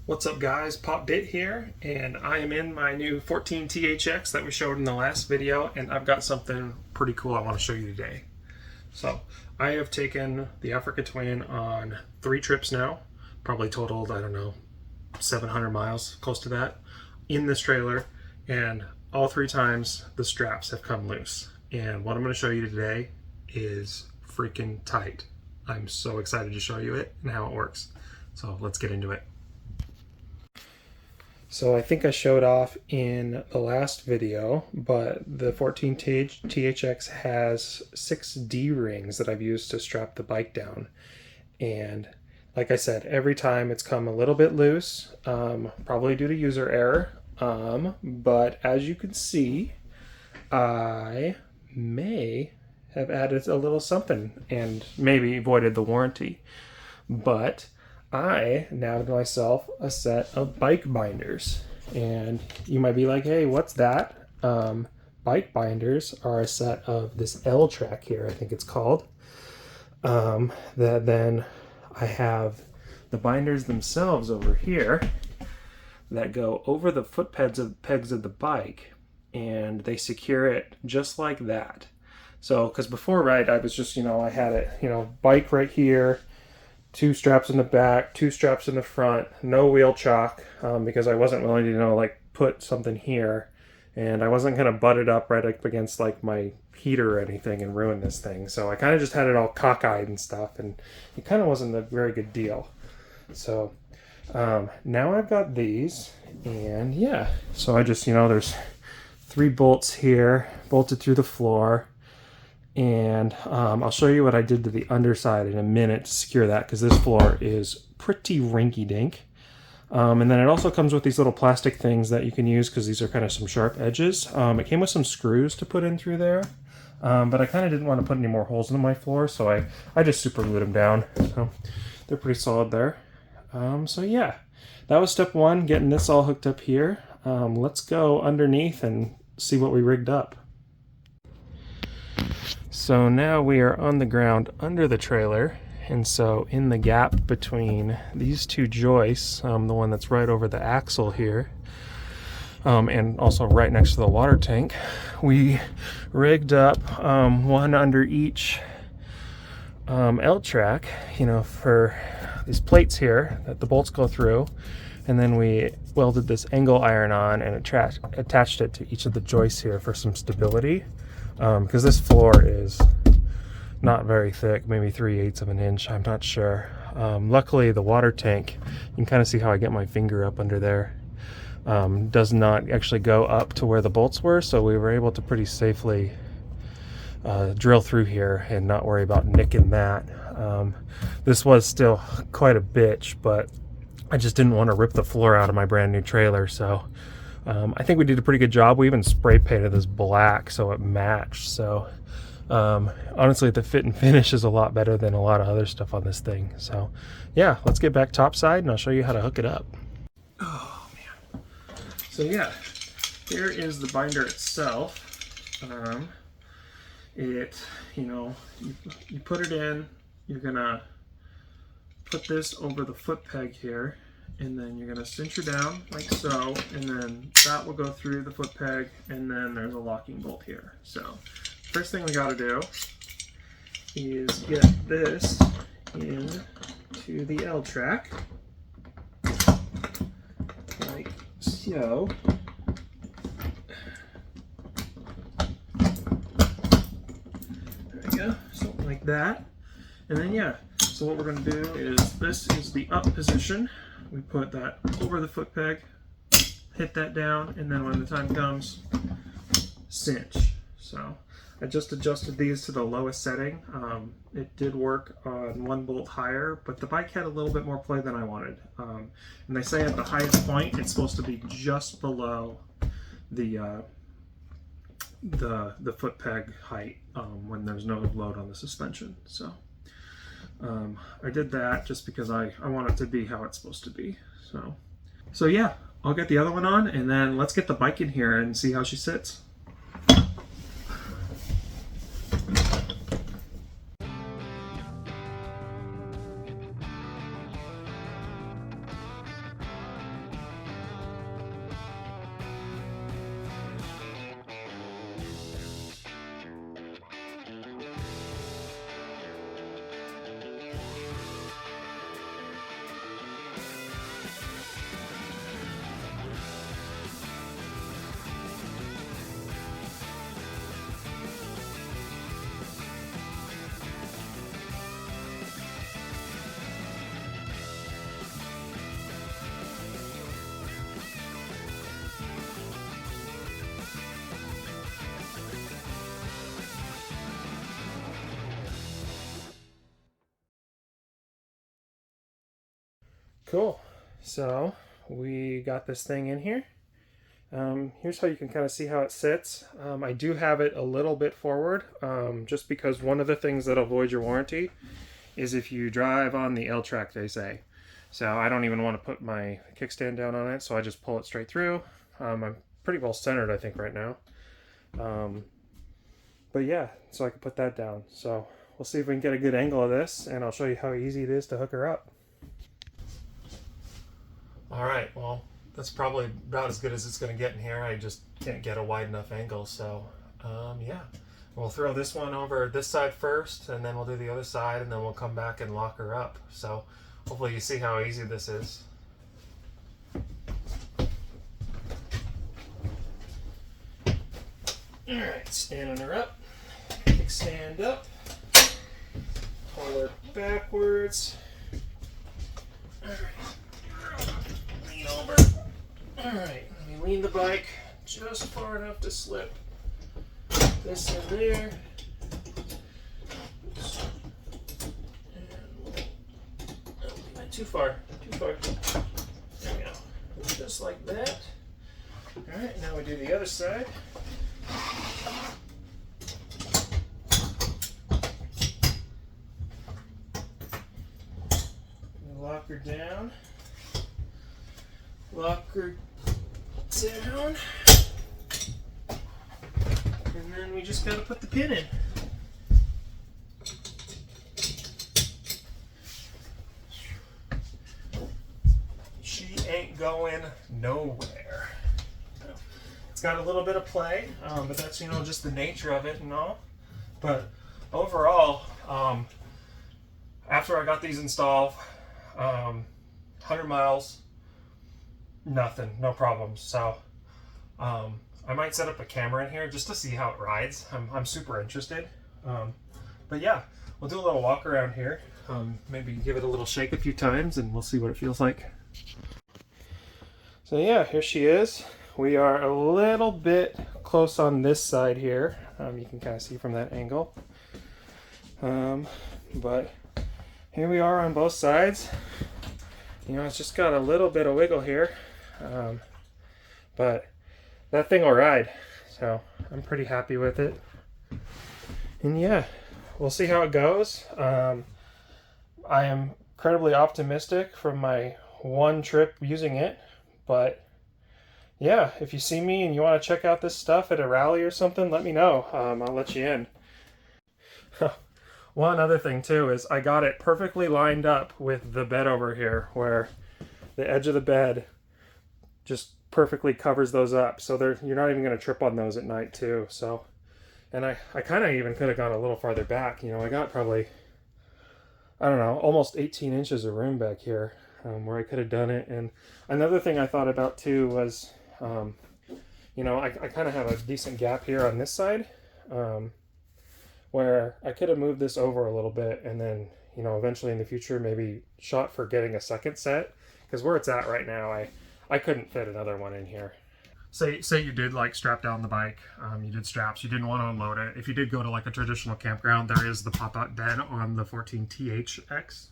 What's up guys, PoppedBit here, and I am in my new 14 THX that we showed in the last video, and I've got something pretty cool I want to show you today. So, I have taken the Africa Twin on 3 trips now, probably totaled, I don't know, 700 miles, close to that, in this trailer, and all 3 times the straps have come loose. And what I'm going to show you today is freaking tight. I'm so excited to show you it and how it works. So let's get into it. So I think I showed off in the last video, but the 14 THX has 6 D-rings that I've used to strap the bike down. And like I said, every time it's come a little bit loose, probably due to user error. But as you can see, I may have added a little something and maybe voided the warranty. But I nabbed myself a set of Bike Binderz, and you might be like, hey, what's that? Bike Binderz are a set of this L track here, I think it's called. Then I have the binders themselves over here that go over the foot pegs of the bike, and they secure it just like that. So, because before, right, I was just, I had it, bike right here, 2 straps in the back, 2 straps in the front, no wheel chock, because I wasn't willing to, put something here, and I wasn't going to butt it up right up against, my heater or anything and ruin this thing. So I kind of just had it all cockeyed and stuff, and it kind of wasn't a very good deal. So now I've got these, and yeah, so I just, there's 3 bolts here, bolted through the floor. And I'll show you what I did to the underside in a minute to secure that, because this floor is pretty rinky-dink. And then it also comes with these little plastic things that you can use, because these are kind of some sharp edges. It came with some screws to put in through there, but I kind of didn't want to put any more holes in my floor, so I just super glued them down. So they're pretty solid there. So yeah, that was step 1, getting this all hooked up here. Let's go underneath and see what we rigged up. So now we are on the ground under the trailer, and so in the gap between these 2 joists, the one that's right over the axle here, and also right next to the water tank, we rigged up one under each L track, for these plates here that the bolts go through, and then we welded this angle iron on and attached it to each of the joists here for some stability. Because this floor is not very thick, maybe 3/8 of an inch, I'm not sure. Luckily the water tank, you can kind of see how I get my finger up under there, does not actually go up to where the bolts were, so we were able to pretty safely drill through here and not worry about nicking that. This was still quite a bitch, but I just didn't want to rip the floor out of my brand new trailer, so I think we did a pretty good job. We even spray painted this black so it matched. So honestly, the fit and finish is a lot better than a lot of other stuff on this thing. So yeah, let's get back topside and I'll show you how to hook it up. Oh man. So yeah, here is the binder itself. You put it in, you're gonna put this over the foot peg here, and then you're going to cinch her down like so, and then that will go through the foot peg, and then there's a locking bolt here. So first thing we got to do is get this into the L track like so. There we go, something like that. And then yeah, so what we're going to do is, this is the up position. We put that over the foot peg, hit that down, and then when the time comes, cinch. So I just adjusted these to the lowest setting. It did work on 1 bolt higher, but the bike had a little bit more play than I wanted. And they say at the highest point, it's supposed to be just below the foot peg height when there's no load on the suspension. So I did that just because I want it to be how it's supposed to be. So yeah, I'll get the other one on, and then let's get the bike in here and see how she sits. Cool. So we got this thing in here. Here's how you can kind of see how it sits. I do have it a little bit forward, just because one of the things that'll void your warranty is if you drive on the L track, they say. So I don't even want to put my kickstand down on it, so I just pull it straight through. I'm pretty well centered, I think, right now. But yeah, so I can put that down. So we'll see if we can get a good angle of this, and I'll show you how easy it is to hook her up. All right, well, that's probably about as good as it's going to get in here. I just can't get a wide enough angle, so yeah. We'll throw this one over this side first, and then we'll do the other side, and then we'll come back and lock her up. So hopefully you see how easy this is. All right, standing her up, stand up, pull her backwards. All right, lean over. All right, let me lean the bike just far enough to slip this in there. And too far. There we go. Just like that. All right, now we do the other side. Lock her down. Lock her down. And then we just gotta put the pin in. She ain't going nowhere. It's got a little bit of play, but that's, you know, just the nature of it and all. But overall, after I got these installed, 100 miles, nothing, no problems. So I might set up a camera in here just to see how it rides. I'm super interested. But yeah, we'll do a little walk around here. Maybe give it a little shake a few times and we'll see what it feels like. So yeah, here she is. We are a little bit close on this side here. You can kind of see from that angle. But here we are on both sides. You know, it's just got a little bit of wiggle here. But that thing will ride. So I'm pretty happy with it. And yeah, we'll see how it goes. I am incredibly optimistic from my one trip using it. But yeah, if you see me and you want to check out this stuff at a rally or something, let me know. I'll let you in. One other thing too is I got it perfectly lined up with the bed over here, where the edge of the bed just perfectly covers those up, so you're not even going to trip on those at night too. So, and I kind of even could have gone a little farther back. You know, I got probably, I don't know, almost 18 inches of room back here where I could have done it. And another thing I thought about too was, you know, I kind of have a decent gap here on this side. Where I could have moved this over a little bit and then, you know, eventually in the future maybe shot for getting a second set, because where it's at right now, I couldn't fit another one in here. Say you did like strap down the bike, you did straps, you didn't want to unload it. If you did go to like a traditional campground, there is the pop-out bed on the 14THX,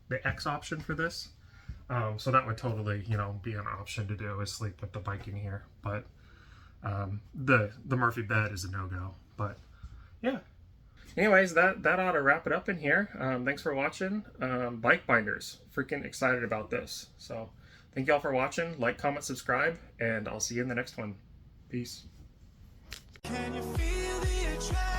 the X option for this. So that would totally, you know, be an option to do, is sleep with the bike in here. But the Murphy bed is a no-go. But yeah. Anyways, that ought to wrap it up in here. Thanks for watching. Bike Binderz. Freaking excited about this. So thank y'all for watching. Like, comment, subscribe, and I'll see you in the next one. Peace. Can you feel the attraction?